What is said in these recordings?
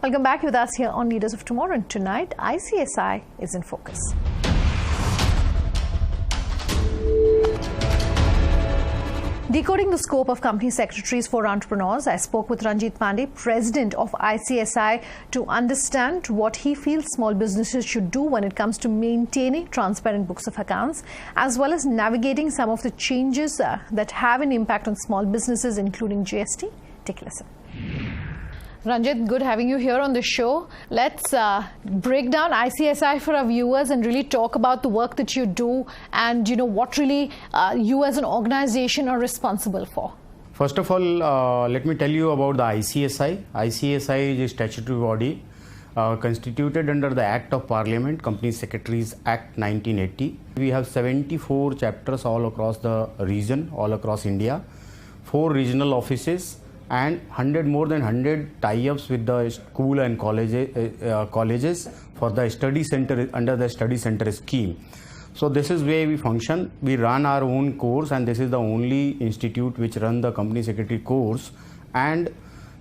Welcome back with us here on Leaders of Tomorrow, and tonight ICSI is in focus. Decoding the scope of company secretaries for entrepreneurs, I spoke with Ranjit Pandey, President of ICSI, to understand what he feels small businesses should do when it comes to maintaining transparent books of accounts, as well as navigating some of the changes that have an impact on small businesses, including GST. Take a listen. Ranjit, good having you here on the show. Let's break down ICSI for our viewers and really talk about the work that you do and what really you as an organization are responsible for. First of all, let me tell you about the ICSI. ICSI is a statutory body constituted under the Act of Parliament, Company Secretaries Act 1980. We have 74 chapters all across the region, all across India, 4 regional offices, and more than 100 tie-ups with the school and colleges for the study center under the study center scheme. So this is where we function. We run our own course, and this is the only institute which run the company secretary course. And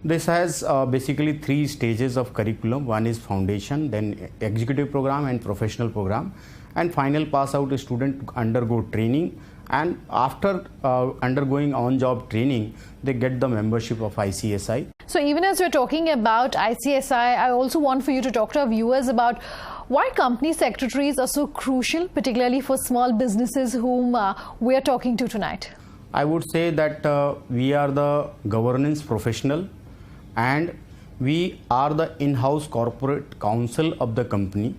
this has basically 3 stages of curriculum. One is foundation, then executive program and professional program. And final pass out student undergo training. And after undergoing on-job training, they get the membership of ICSI. So even as we're talking about ICSI, I also want for you to talk to our viewers about why company secretaries are so crucial, particularly for small businesses whom we're talking to tonight. I would say that we are the governance professional, and we are the in-house corporate counsel of the company.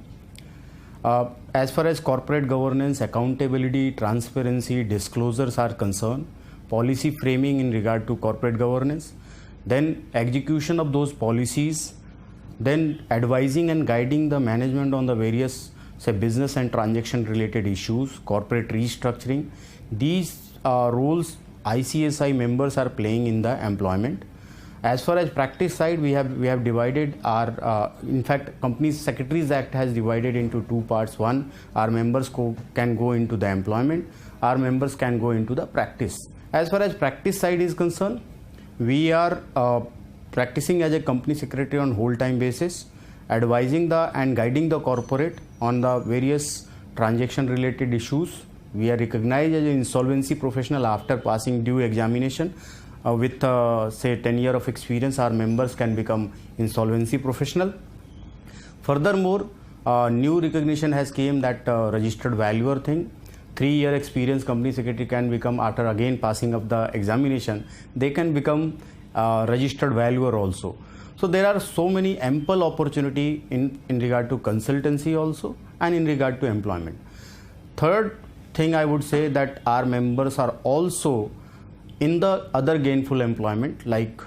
As far as corporate governance, accountability, transparency, disclosures are concerned, policy framing in regard to corporate governance, then execution of those policies, then advising and guiding the management on the various business and transaction related issues, corporate restructuring. These roles ICSI members are playing in the employment. As far as practice side, we have divided our, in fact, Company Secretaries Act has divided into 2 parts. One, our members can go into the employment, our members can go into the practice. As far as practice side is concerned, we are practicing as a company secretary on whole time basis, advising and guiding the corporate on the various transaction related issues. We are recognized as an insolvency professional after passing due examination. With say 10 years of experience, our members can become insolvency professional. Furthermore, new recognition has came that registered valuer thing. 3-year experience company secretary can become, after again passing of the examination, they can become registered valuer also. So there are so many ample opportunity in regard to consultancy also, and in regard to employment. Third thing I would say that our members are also in the other gainful employment, like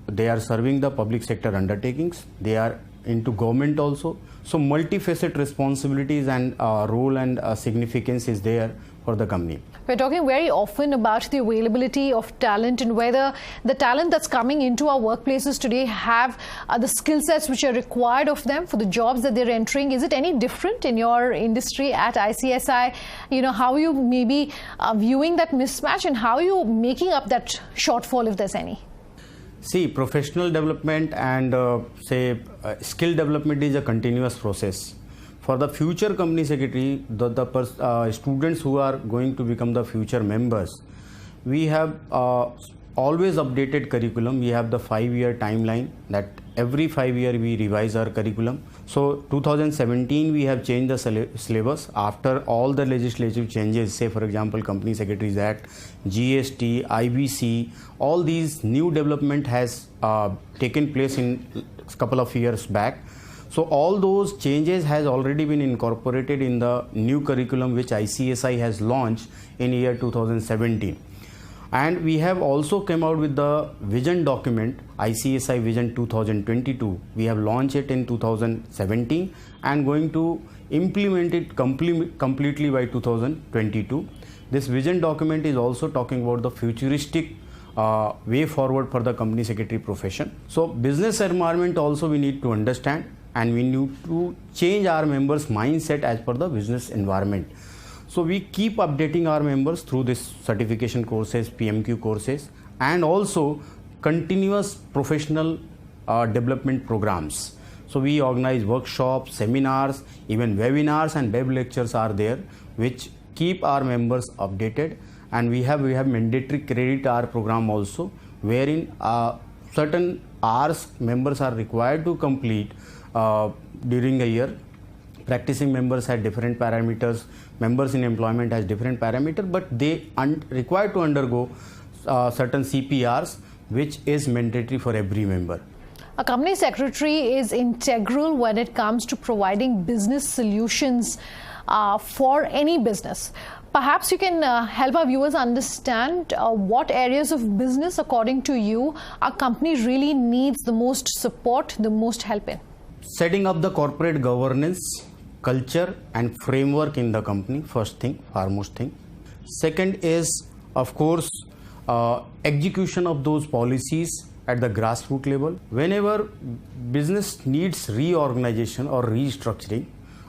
they are serving the public sector undertakings, they are into government also. So multifaceted responsibilities and role and significance is there for the company. We're talking very often about the availability of talent and whether the talent that's coming into our workplaces today have the skill sets which are required of them for the jobs that they're entering. Is it any different in your industry at ICSI? How are you maybe viewing that mismatch, and how are you making up that shortfall if there's any? See, professional development and skill development is a continuous process. For the future company secretary, the students who are going to become the future members, we have always updated curriculum. We have the 5-year timeline that every 5 years we revise our curriculum. So 2017 we have changed the syllabus after all the legislative changes, say for example Company Secretaries Act, GST, IBC, all these new development has taken place in a couple of years back. So all those changes has already been incorporated in the new curriculum which ICSI has launched in year 2017. And we have also come out with the vision document, ICSI Vision 2022. We have launched it in 2017 and going to implement it completely by 2022. This vision document is also talking about the futuristic way forward for the company secretary profession. So business environment also we need to understand, and we need to change our members' mindset as per the business environment. So we keep updating our members through this certification courses, PMQ courses, and also continuous professional development programs. So we organize workshops, seminars, even webinars and web lectures are there, which keep our members updated. And we have mandatory credit hour program also, wherein certain hours members are required to complete during a year. Practicing members have different parameters, members in employment has different parameters, but they required to undergo certain CPRs, which is mandatory for every member. A company secretary is integral when it comes to providing business solutions for any business. Perhaps you can help our viewers understand what areas of business, according to you, our company really needs the most support, the most help in. Setting up the corporate governance, culture and framework in the company, first thing, foremost thing. Second is, of course, execution of those policies at the grassroots level. Whenever business needs reorganization or restructuring,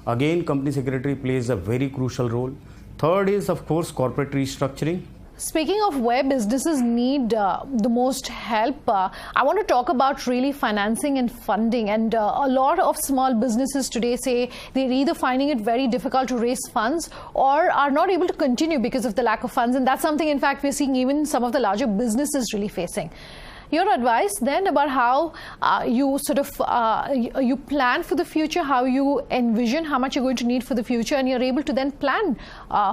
again company secretary plays a very crucial role. Third is, of course, corporate restructuring. Speaking of where businesses need the most help, I want to talk about really financing and funding. And a lot of small businesses today say they're either finding it very difficult to raise funds or are not able to continue because of the lack of funds. And that's something, in fact, we're seeing even some of the larger businesses really facing. Your advice then about how you sort of you plan for the future, how you envision how much you're going to need for the future, and you're able to then plan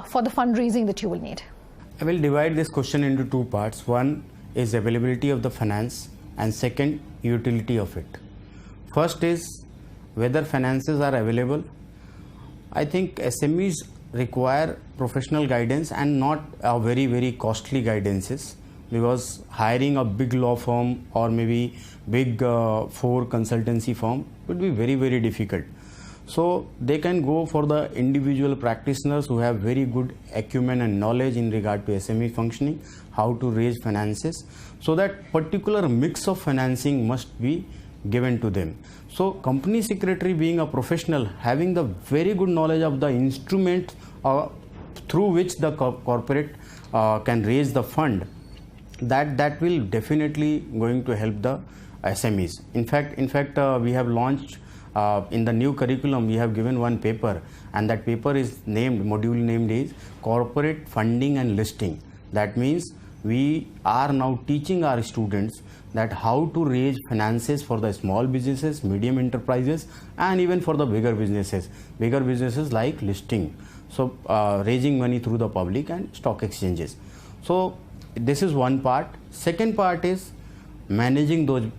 for the fundraising that you will need. I will divide this question into two parts. One is availability of the finance, and second, utility of it. First is whether finances are available. I think SMEs require professional guidance and not very costly guidances, because hiring a big law firm or maybe big four consultancy firm would be very difficult. So they can go for the individual practitioners who have very good acumen and knowledge in regard to SME functioning, how to raise finances. So that particular mix of financing must be given to them. So company secretary, being a professional, having the very good knowledge of the instrument through which the corporate can raise the fund, that will definitely going to help the SMEs. In fact, we have launched in the new curriculum, we have given one paper, and that paper is module named is Corporate Funding and Listing. That means we are now teaching our students that how to raise finances for the small businesses, medium enterprises, and even for the bigger businesses like listing. So raising money through the public and stock exchanges. So this is one part. Second part is managing those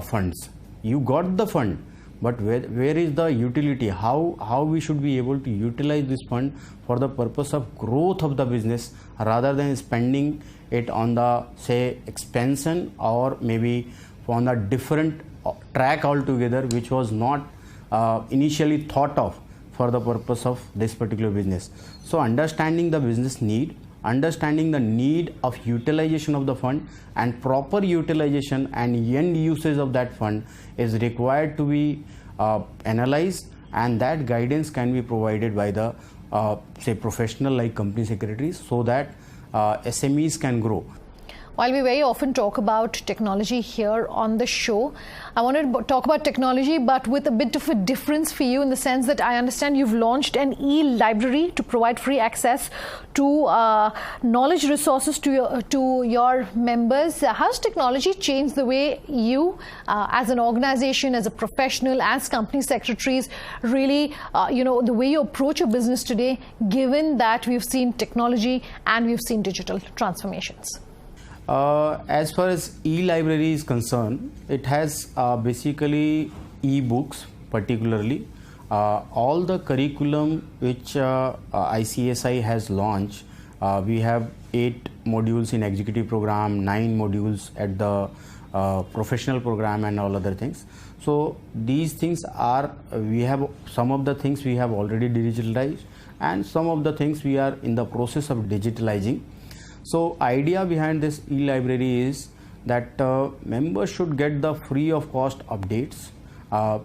funds. You got the fund, but where is the utility? How we should be able to utilize this fund for the purpose of growth of the business, rather than spending it on the, say, expansion, or maybe on a different track altogether, which was not initially thought of for the purpose of this particular business. So understanding the business need, understanding the need of utilization of the fund, and proper utilization and end usage of that fund is required to be analyzed, and that guidance can be provided by the say professional like company secretaries, so that SMEs can grow. While we very often talk about technology here on the show, I want to talk about technology, but with a bit of a difference for you, in the sense that I understand you've launched an e-library to provide free access to knowledge resources to your members. How's technology changed the way you, as an organization, as a professional, as company secretaries, really, the way you approach your business today, given that we've seen technology and we've seen digital transformations? As far as e-library is concerned, it has basically e-books particularly. All the curriculum which ICSI has launched, we have 8 modules in executive program, 9 modules at the professional program, and all other things. So these things are, we have some of the things we have already digitalized, and some of the things we are in the process of digitalizing. So idea behind this e-library is that members should get the free of cost updates.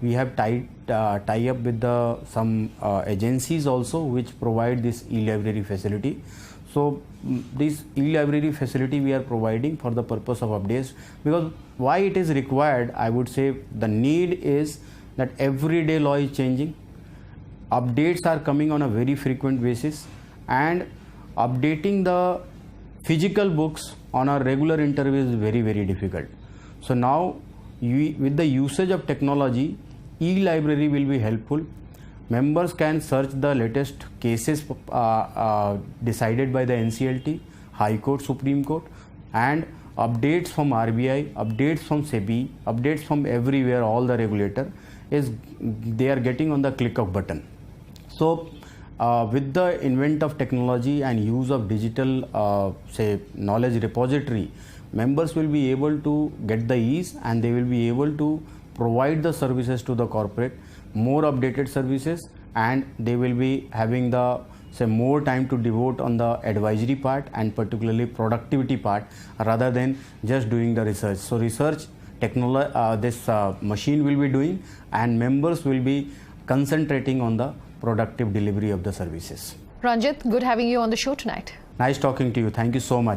We have tie up with some agencies also which provide this e-library facility. So this e-library facility we are providing for the purpose of updates, because why it is required, I would say the need is that everyday law is changing, updates are coming on a very frequent basis, and updating the physical books on a regular interval is very, very difficult. So now with the usage of technology, e-library will be helpful. Members can search the latest cases decided by the NCLT, High Court, Supreme Court, and updates from RBI, updates from SEBI, updates from everywhere, all the regulator they are getting on the click of button. So with the invent of technology and use of digital knowledge repository, members will be able to get the ease, and they will be able to provide the services to the corporate, more updated services, and they will be having the more time to devote on the advisory part and particularly productivity part, rather than just doing the research. So research technology, this machine will be doing, and members will be concentrating on the productive delivery of the services. Ranjit, good having you on the show tonight. Nice talking to you. Thank you so much.